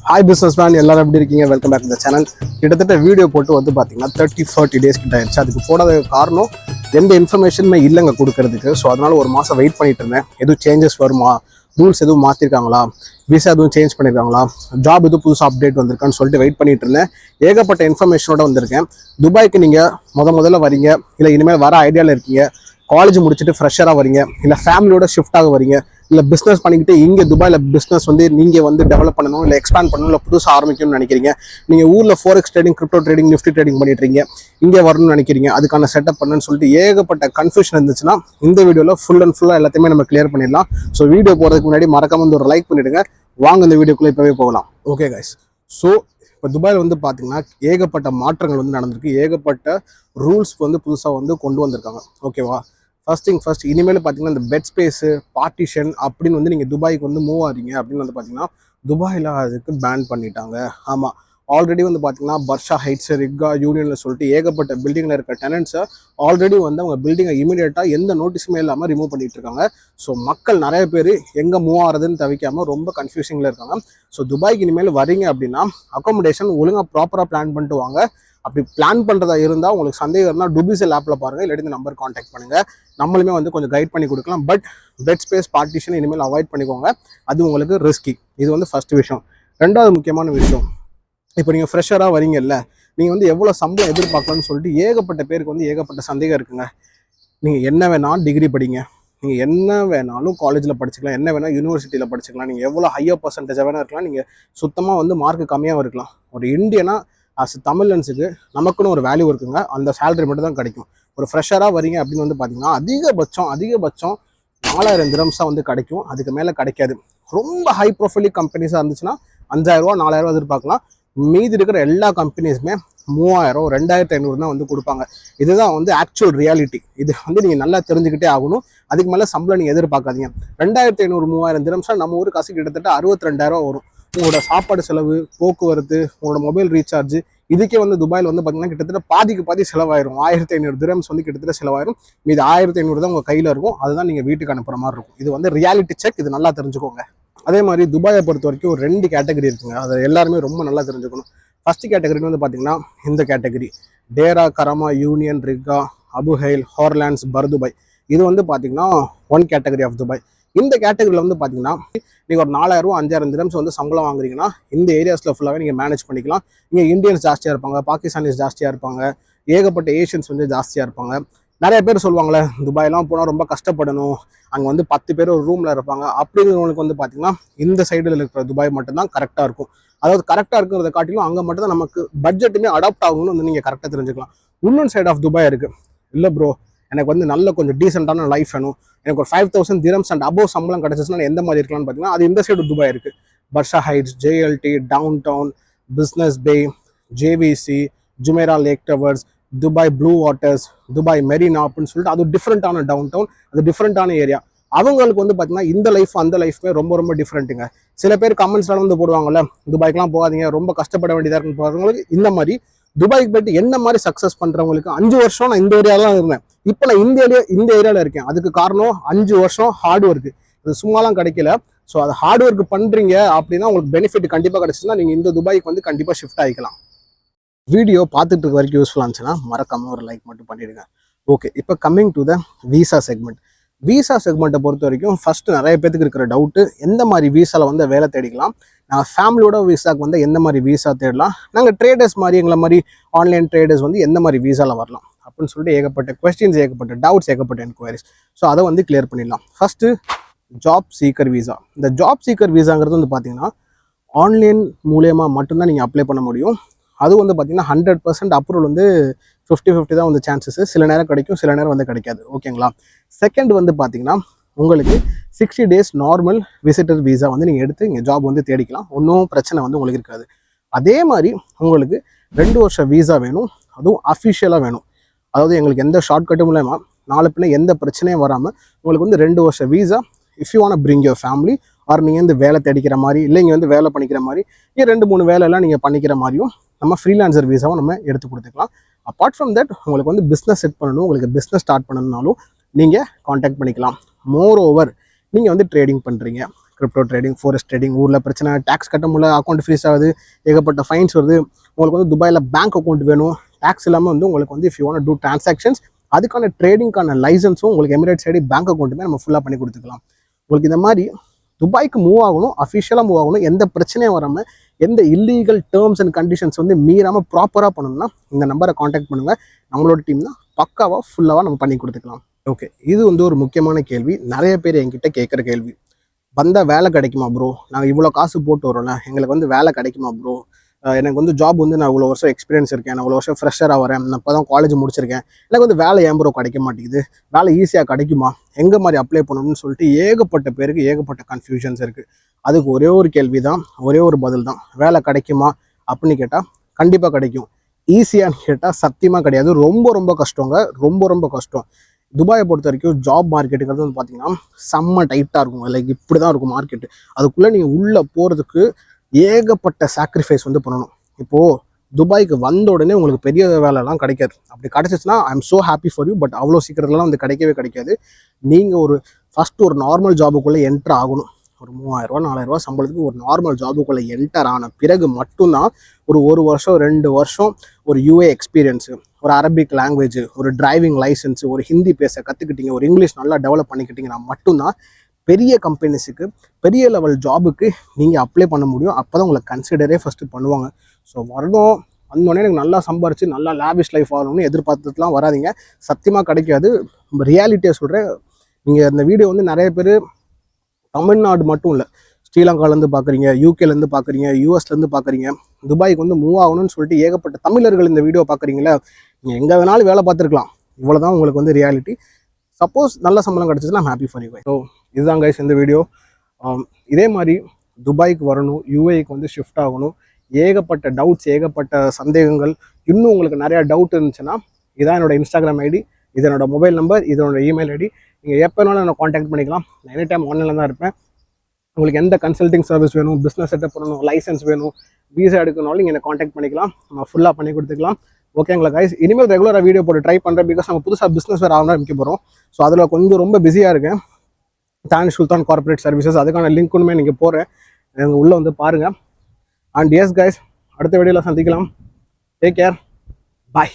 Hi business man எல்லாரும் எப்படி இருக்கீங்க? வெல்கம் பேக் இந்த சேனல். கிட்டத்தட்ட வீடியோ போட்டு வந்து பார்த்தீங்கன்னா 30-40 டேஸ் கிட்ட ஆயிடுச்சு. அதுக்கு போடாத காரணம் எந்த இன்ஃபர்மேஷனுமே இல்லைங்க கொடுக்கறதுக்கு. ஸோ அதனால ஒரு மாதம் வெயிட் பண்ணிட்டு இருந்தேன். எதுவும் சேஞ்சஸ் வருமா, ரூல்ஸ் எதுவும் மாற்றிருக்காங்களா, விசா எதுவும் சேஞ்ச் பண்ணியிருக்காங்களா, ஜாப் எதுவும் புதுசாக அப்டேட் வந்திருக்கான்னு சொல்லிட்டு வெயிட் பண்ணிட்டு இருந்தேன். ஏகப்பட்ட இன்ஃபர்மேஷனோட வந்திருக்கேன். துபாய்க்கு நீங்கள் முதல்ல வரீங்க, இல்லை இனிமேல் வர ஐடியாவில் இருக்கீங்க, காலேஜ் முடிச்சுட்டு ஃப்ரெஷராக வரீங்க, இல்லை ஃபேமிலியோட ஷிஃப்டாக வரீங்க, இல்லை பிஸ்னஸ் பண்ணிக்கிட்டு இங்கே துபாயில் பிஸ்னஸ் வந்து நீங்கள் வந்து டெவலப் பண்ணணும், இல்லை எக்ஸ்பேண்ட் பண்ணணும், இல்லை புதுசாக ஆரம்பிக்கணும்னு நினைக்கிறீங்க. நீங்கள் ஊரில் forex trading, crypto trading, Nifty trading பண்ணிட்டுருங்க, இங்கே வரணும்னு நினைக்கிறீங்க, அதுக்கான செட்டப் பண்ணுன்னு சொல்லிட்டு ஏகப்பட்ட கன்ஃபியூஷன் இருந்துச்சுன்னா இந்த வீடியோவில் ஃபுல்லாக எல்லாத்தையுமே நம்ம கிளியர் பண்ணிடலாம். ஸோ வீடியோ போகிறதுக்கு முன்னாடி மறக்காம வந்து ஒரு லைக் பண்ணிவிடுங்க. வாங்க இந்த வீடியோக்குள்ளே இப்போவே போகலாம். ஓகே கைஸ், ஸோ இப்போ துபாயில் வந்து பார்த்தீங்கன்னா ஏகப்பட்ட மாற்றங்கள் வந்து நடந்திருக்கு. ஏகப்பட்ட ரூல்ஸ் வந்து புதுசாக வந்து கொண்டு வந்திருக்காங்க. ஓகேவா? ஃபர்ஸ்ட் இனிமேல் பார்த்தீங்கன்னா இந்த பெட் ஸ்பேஸு, பார்ட்டிஷன் அப்படின்னு வந்து நீங்கள் துபாய்க்கு வந்து மூவ் ஆகிறீங்க அப்படின்னு வந்து பார்த்தீங்கன்னா துபாயில் அதுக்கு பேன் பண்ணிட்டாங்க. ஆமாம், ஆல்ரெடி வந்து பார்த்தீங்கன்னா பர்ஷா ஹைட்ஸ், ரிக்கா, யூனியனில் சொல்லிட்டு ஏகப்பட்ட பில்டிங்கில் இருக்க டெனன்ட்ஸை ஆல்ரெடி வந்து அவங்க பில்டிங்கை இமீடியட்டாக எந்த நோட்டீஸுமே இல்லாமல் ரிமூவ் பண்ணிட்டு இருக்காங்க. ஸோ மக்கள் நிறைய பேர் எங்கே மூவ் ஆகிறதுன்னு தவிக்காமல் ரொம்ப கன்ஃபியூசிங்கில் இருக்காங்க. ஸோ துபாய்க்கு இனிமேல் வரீங்க அப்படின்னா அக்காமடேஷன் ஒழுங்காக ப்ராப்பராக பிளான் பண்ணிட்டு வாங்க. அப்படி பிளான் பண்ணுறதா இருந்தால் உங்களுக்கு சந்தேகம் இருந்தால் டுபிசல் ஆப்பில் பாருங்கள், இல்லாட்டி இந்த நம்பர் காண்டாக்ட் பண்ணுங்கள். நம்மளுமே வந்து கொஞ்சம் கைட் பண்ணி கொடுக்கலாம். பட் பெட் ஸ்பேஸ், பார்ட்டிஷன் இனிமேல் அவாய்ட் பண்ணிக்கோங்க. அது உங்களுக்கு ரிஸ்கி. இது வந்து ஃபர்ஸ்ட் விஷயம். ரெண்டாவது முக்கியமான விஷயம், இப்போ நீங்கள் ஃப்ரெஷராக வரீங்கல்ல, நீங்கள் வந்து எவ்வளோ சம்பளம் எதிர்பார்க்கலாம்னு சொல்லிட்டு ஏகப்பட்ட பேருக்கு வந்து ஏகப்பட்ட சந்தேகம் இருக்குங்க. நீங்கள் என்ன வேணாலும் டிகிரி படிங்க, நீங்கள் என்ன வேணாலும் காலேஜில் படிச்சுக்கலாம், என்ன வேணால் யூனிவர்சிட்டியில் படிச்சுக்கலாம், நீங்கள் எவ்வளோ ஹையர் பர்சன்டேஜாக வேணா இருக்கலாம், நீங்கள் சுத்தமாக வந்து மார்க் கம்மியாக இருக்கலாம். ஒரு இந்தியனா அஸ் தமிழன்ஸுக்கு நமக்குன்னு ஒரு வேல்யூ இருக்குங்க. அந்த சேலரி மட்டும் தான் கிடைக்கும். ஒரு ஃப்ரெஷராக வரீங்க அப்படின்னு வந்து பார்த்தீங்கன்னா அதிகபட்சம் 4000 திரம்ஸாக வந்து கிடைக்கும். அதுக்கு மேலே கிடைக்காது. ரொம்ப ஹை ப்ரொஃபைல் கம்பெனிஸாக இருந்துச்சுன்னா 5000 ரூபா 4000 ரூபா எதிர்பார்க்கலாம். மீதி இருக்கிற எல்லா கம்பெனிஸுமே 3000 2500 தான் வந்து கொடுப்பாங்க. இதுதான் வந்து ஆக்சுவல் ரியாலிட்டி. இது வந்து நீங்கள் நல்லா தெரிஞ்சுக்கிட்டே ஆகணும். அதுக்கு மேலே சம்பளம் நீங்கள் எதிர்பார்க்காதீங்க. 2500 3000 திரம்ஸாக நம்ம ஊர் காசு கிட்டத்தட்ட 62,000 வரும். உங்களோட சாப்பாடு செலவு, போக்குவரத்து, உங்களோட மொபைல் ரீசார்ஜ், இதுக்கே வந்து துபாயில் வந்து பார்த்தீங்கன்னா கிட்டத்தட்ட பாதிக்கு செலவாயிரும். 1500 திரம்ஸ் வந்து கிட்டத்தட்ட செலவாயிரும். மீது 1500 தான் உங்கள் கையில் இருக்கும். அதுதான் நீங்கள் வீட்டுக்கு அனுப்புகிற மாதிரி இருக்கும். இது வந்து ரியாலிட்டி செக். இது நல்லா தெரிஞ்சுக்கோங்க. அதே மாதிரி துபாயை பொறுத்த வரைக்கும் ஒரு 2 கேட்டகரி இருக்குங்க. அதை எல்லாருமே ரொம்ப நல்லா தெரிஞ்சுக்கணும். ஃபர்ஸ்ட் கேட்டகரின்னு வந்து பார்த்தீங்கன்னா இந்த கேட்டகரி டேரா, கராமா, யூனியன், ரிக்கா, அபுஹைல், ஹார்லாண்ட்ஸ், பர்துபாய். இது வந்து பார்த்தீங்கன்னா 1 கேட்டகரி ஆஃப் துபாய். இந்த கேட்டகரியில் வந்து பார்த்தீங்கன்னா நீங்கள் ஒரு 4000 5000 திரம்ஸ் வந்து சம்பளம் வாங்குறீங்கன்னா இந்த ஏரியாஸில் ஃபுல்லாகவே நீங்கள் மேனேஜ் பண்ணிக்கலாம். இங்கே இந்தியன்ஸ் ஜாஸ்தியாக இருப்பாங்க, பாகிஸ்தானிஸ் ஜாஸ்தியாக இருப்பாங்க, ஏகப்பட்ட ஏஷியன்ஸ் வந்து ஜாஸ்தியாக இருப்பாங்க. நிறைய பேர் சொல்லுவாங்களே துபாயெல்லாம் போனால் ரொம்ப கஷ்டப்படணும், அங்கே வந்து 10 பேர் ஒரு ரூமில் இருப்பாங்க. அப்படிங்கிறவங்களுக்கு வந்து பார்த்தீங்கன்னா இந்த சைடில் இருக்கிற துபாய் மட்டும்தான் கரெக்டாக இருக்கும். அதாவது கரெக்டாக இருக்கிறத காட்டிலும் அங்கே மட்டும் தான் நமக்கு பட்ஜெட்டுமே அடாப்ட் ஆகணும்னு வந்து நீங்கள் கரெக்டாக தெரிஞ்சுக்கலாம். இன்னொரு சைட் ஆஃப் துபாய் இருக்குது. இல்லை ப்ரோ, எனக்கு வந்து நல்ல கொஞ்சம் டீசெண்டான லைஃப் வேணும், எனக்கு ஒரு 5000 திரம்ஸ் அண்ட் அபோவ் சம்பளம் கிடச்சிச்சுன்னா எந்த மாதிரி இருக்கலாம்னு பார்த்தீங்கன்னா அது இந்த சைடு துபாய் இருக்குது. Barsha Heights, JLT, Downtown, Business Bay, JVC, Jumeirah Lake Towers, Dubai Blue Waters, Dubai Marina அப்படின்னு சொல்லிட்டு அது டிஃப்ரெண்ட்டான டவுன் டவுன், அது டிஃப்ரெண்ட்டான ஏரியா. அவங்களுக்கு வந்து பார்த்தீங்கன்னா இந்த லைஃப் அந்த லைஃப்மே ரொம்ப டிஃப்ரெண்ட்டுங்க. சில பேர் கமெண்ட்ஸ்லாம் வந்து போடுவாங்கல்ல, துபாய்க்குலாம் போகாதீங்க, ரொம்ப கஷ்டப்பட வேண்டியதாக இருக்குன்னு போகிறவங்களுக்கு இந்த மாதிரி துபாய்க்கு போயிட்டு என்ன மாதிரி சக்ஸஸ் பண்ணுறவங்களுக்கு 5 வருஷம் நான் இந்த ஏரியாலாம் இருந்தேன். இப்போ நான் இந்த ஏரியாவில் இருக்கேன். அதுக்கு காரணம் 5 வருஷம் ஹார்ட் ஒர்க்கு. அது சும்மாலாம் கிடைக்கல. ஸோ அது ஹார்ட் ஒர்க் பண்ணுறீங்க அப்படின்னா உங்களுக்கு பெனிஃபிட் கண்டிப்பாக கிடைச்சுன்னா நீங்கள் இந்த துபாய்க்கு வந்து கண்டிப்பாக ஷிஃப்ட் ஆகிக்கலாம். வீடியோ பார்த்துட்டு இருக்க வரைக்கும் யூஸ்ஃபுல்லாக இருந்துச்சுன்னா மறக்காம ஒரு லைக் மட்டும் பண்ணிடுங்க. ஓகே, இப்போ coming to the visa segment. Visa செக்மெண்ட்டை பொறுத்த வரைக்கும் ஃபர்ஸ்ட் நிறைய பேருக்கு இருக்கிற டவுட்டு, எந்த மாதிரி விசாவில் வந்து வேலை தேடிக்கலாம், நாங்கள் ஃபேமிலியோட விசாக்கு வந்து எந்த மாதிரி விசா தேடலாம், நாங்கள் ட்ரேடர்ஸ் மாதிரி எங்களை மாதிரி ஆன்லைன் ட்ரேடர்ஸ் வந்து எந்த மாதிரி விசாவில் வரலாம் அப்படின்னு சொல்லிட்டு ஏகப்பட்ட கொஸ்டின்ஸ், ஏகப்பட்ட டவுட்ஸ், ஏகப்பட்ட என்கொயரிஸ். ஸோ அதை வந்து கிளியர் பண்ணிடலாம். First job seeker visa. இந்த ஜாப் சீக்கர் விசாங்கிறது வந்து பார்த்தீங்கன்னா ஆன்லைன் மூலயமா மட்டும்தான் நீங்கள் அப்ளை பண்ண முடியும். அது வந்து பார்த்தீங்கன்னா 100% அப்ரூவல் வந்து 50-50 தான் வந்து சான்சஸ். சில நேரம் கிடைக்கும், சில நேரம் வந்து கிடைக்காது. ஓகேங்களா? செகண்ட் வந்து பார்த்தீங்கன்னா உங்களுக்கு 60 டேஸ் நார்மல் விசிட்டர் விசா வந்து நீங்கள் எடுத்து இங்கே ஜாப் வந்து தேடிக்கலாம். ஒன்றும் பிரச்சனை வந்து உங்களுக்கு இருக்காது. அதே மாதிரி உங்களுக்கு 2 வருஷம் விசா வேணும், அதுவும் அஃபிஷியலாக வேணும். அதாவது எங்களுக்கு எந்த ஷார்ட்கட்டும் இல்லாமல் நாலு பிள்ளை எந்த பிரச்சனையும் வராமல் உங்களுக்கு வந்து 2 வருஷம் visa. If you want bring your family, or நீங்கள் வந்து வேலை தேடிக்கிற மாதிரி, இல்லை இங்கே வந்து வேலை பண்ணிக்கிற மாதிரி, இங்கே 2-3 வேலையெல்லாம் நீங்கள் பண்ணிக்கிற மாதிரியும் நம்ம ஃப்ரீலான்சர் விசாவும் நம்ம எடுத்து கொடுத்துக்கலாம். அப்பார்ட் ஃப்ரம் தட் உங்களுக்கு வந்து பிஸ்னஸ் செட் பண்ணணும், உங்களுக்கு பிஸ்னஸ் ஸ்டார்ட் பண்ணணும்னாலும் நீங்கள் காண்டாக்ட் பண்ணிக்கலாம். மோர் ஓவர் நீங்கள் வந்து ட்ரேடிங் பண்ணுறீங்க, கிரிப்டோ ட்ரேடிங், ஃபோரெக்ஸ் ட்ரேடிங், ஊரில் பிரச்சனை, டேக்ஸ் கட்ட முடியல, அக்கௌண்ட் ஃப்ரீஸ் ஆகுது, ஏகப்பட்ட ஃபைன்ஸ் வருது. உங்களுக்கு வந்து துபாயில் பேங்க் அக்கௌண்ட் வேணும், டேக்ஸ் இல்லாமல் வந்து உங்களுக்கு வந்து if you want to transactions அதுக்கான ட்ரேடிங்கான லைசன்ஸும் உங்களுக்கு எமிரேட்ஸ் ஐடி பேங்க் அக்கௌண்ட்டுமே நம்ம ஃபுல்லாக பண்ணி கொடுத்துக்கலாம். உங்களுக்கு இந்த மாதிரி துபாய்க்கு மூவ் ஆகணும், அஃபிஷியலாக மூவ் ஆகணும், எந்த பிரச்சனையும் வராமல், எந்த இல்லீகல் டேர்ம்ஸ் அண்ட் கண்டிஷன்ஸ் வந்து மீறாமல் ப்ராப்பராக பண்ணணும்னா இந்த நம்பரை காண்டாக்ட் பண்ணுங்கள். நம்மளோட டீம் தான் பக்காவாக ஃபுல்லாக நம்ம பண்ணி கொடுத்துக்கலாம். ஓகே, இது வந்து ஒரு முக்கியமான கேள்வி, நிறைய பேர் என்கிட்ட கேட்குற கேள்வி. வந்தால் வேலை கிடைக்குமா ப்ரோ, நாங்கள் இவ்வளோ காசு போட்டு வரோம்ல, எங்களுக்கு வந்து வேலை கிடைக்குமா ப்ரோ, எனக்கு வந்து ஜாப் வந்து நான் இவ்வளோ வருஷம் எக்ஸ்பீரியன்ஸ் இருக்கேன், நான் இவ்வளோ வருஷம் ஃப்ரெஷராக வரேன், நான் இப்போ தான் காலேஜ் முடிச்சிருக்கேன், எனக்கு வந்து வேலை ஏன் ப்ரோ கிடைக்க மாட்டேங்குது, வேலை ஈஸியாக கிடைக்குமா, எங்கே மாதிரி அப்ளை பண்ணணும்னு சொல்லிட்டு ஏகப்பட்ட பேருக்கு ஏகப்பட்ட கன்ஃபியூஷன்ஸ் இருக்குது. அதுக்கு ஒரே ஒரு கேள்வி தான், ஒரே ஒரு பதில் தான். வேலை கிடைக்குமா அப்படின்னு கேட்டால் கண்டிப்பாக கிடைக்கும். ஈஸியான்னு கேட்டால் சத்தியமாக கிடையாது. ரொம்ப ரொம்ப கஷ்டங்க, ரொம்ப ரொம்ப கஷ்டம். துபாயை பொறுத்த வரைக்கும் ஜாப் மார்க்கெட்டுங்கிறது வந்து பார்த்தீங்கன்னா செம்ம டைட்டாக இருக்கும். லைக் இப்படி தான் இருக்கும் மார்க்கெட்டு. அதுக்குள்ளே நீங்கள் உள்ளே போகிறதுக்கு ஏகப்பட்ட சாக்ரிஃபைஸ் வந்து பண்ணணும். இப்போது துபாய்க்கு வந்த உடனே உங்களுக்கு பெரிய வேலைலாம் கிடைக்காது. அப்படி கிடச்சிச்சுன்னா I am so happy for you. But அவ்வளோ சீக்கிரத்துலாம் வந்து கிடைக்காது. நீங்கள் ஃபஸ்ட்டு ஒரு நார்மல் ஜாபுக்குள்ளே என்ட்ரு ஆகணும். ஒரு 3000 4000 சம்பளத்துக்கு ஒரு நார்மல் ஜாபுக்குள்ளே என்டர் ஆன பிறகு மட்டும்தான் ஒரு வருஷம் 2 வருஷம் ஒரு யூஏ எக்ஸ்பீரியன்ஸு, ஒரு அரபிக் லாங்குவேஜ், ஒரு டிரைவிங் லைசன்ஸு, ஒரு ஹிந்தி பேச கற்றுக்கிட்டீங்க, ஒரு இங்கிலீஷ் நல்லா டெவலப் பண்ணிக்கிட்டீங்கன்னா மட்டும்தான் பெரிய கம்பெனிஸுக்கு, பெரிய லெவல் ஜாபுக்கு நீங்கள் அப்ளை பண்ண முடியும். அப்போ தான் உங்களை கன்சிடரே ஃபஸ்ட்டு பண்ணுவாங்க. ஸோ வந்தோடனே எனக்கு நல்லா சம்பாரிச்சு நல்லா லேவிஷ் லைஃப் ஆகணும்னு எதிர்பார்த்துட்டுலாம் வராதிங்க. சத்தியமாக கிடைக்காது. ரியாலிட்டியை சொல்கிறேன். நீங்கள் இந்த வீடியோ வந்து நிறைய பேர் தமிழ்நாடு மட்டும் இல்லை, ஸ்ரீலங்காலேருந்து பார்க்குறீங்க, யூகேலேருந்து பார்க்குறீங்க, யூஎஸ்லேருந்து பார்க்குறீங்க, துபாய்க்கு வந்து மூவ் ஆகணும்னு சொல்லிட்டு ஏகப்பட்ட தமிழர்கள் இந்த வீடியோ பார்க்குறீங்களா, நீங்கள் எங்கே வேணாலும் வேலை பார்த்துருக்கலாம். இவ்வளோ தான் உங்களுக்கு வந்து ரியாலிட்டி. சப்போஸ் நல்ல சம்பளம் கிடச்சிச்சுன்னா ஹாப்பி ஃபார் யூ. ஸோ இதுதான் கைஸ் இந்த வீடியோ. இதே மாதிரி துபாய்க்கு வரணும், யூஏக்கு வந்து ஷிஃப்ட் ஆகணும், ஏகப்பட்ட டவுட்ஸ், ஏகப்பட்ட சந்தேகங்கள், இன்னும் உங்களுக்கு நிறையா டவுட் இருந்துச்சுன்னா இதான் என்னோட இன்ஸ்டாகிராம் ஐடி, இது என்னோட மொபைல் நம்பர், இதனோட இமெயில் ஐடி. நீங்கள் எப்போ வேணாலும் என்னை காண்டாக்ட் பண்ணிக்கலாம். நான் எனி டைம் ஆன்லைனில் தான் இருப்பேன். உங்களுக்கு எந்த கன்சல்டிங் சர்வீஸ் வேணும், பிஸ்னஸ் செட்டப் பண்ணணும், லைசன்ஸ் வேணும், வீசா எடுக்கணும்னாலும் நீங்கள் என்னை காண்டாக்ட் பண்ணிக்கலாம். நம்ம ஃபுல்லாக பண்ணி கொடுத்துக்கலாம். ஓகேங்களா கைஸ்? இனிமேல் ரெகுலராக வீடியோ போட்டு ட்ரை பண்ணுறேன். பிகாஸ் நம்ம புதுசாக பிஸ்னஸ் வேறு ஆரம்பிக்க போகிறோம். ஸோ அதில் கொஞ்சம் ரொம்ப பிஸியாக இருக்கேன். தானிஷ் சுல்தான் கார்பரேட் சர்வீசஸ், அதுக்கான லிங்க் ஒன்றுமே நீங்கள் போகிறேன், எங்கள் உள்ளே வந்து பாருங்கள். அண்ட் எஸ் கைஸ், அடுத்த வீடியோவில் சந்திக்கலாம். டேக் கேர், பாய்.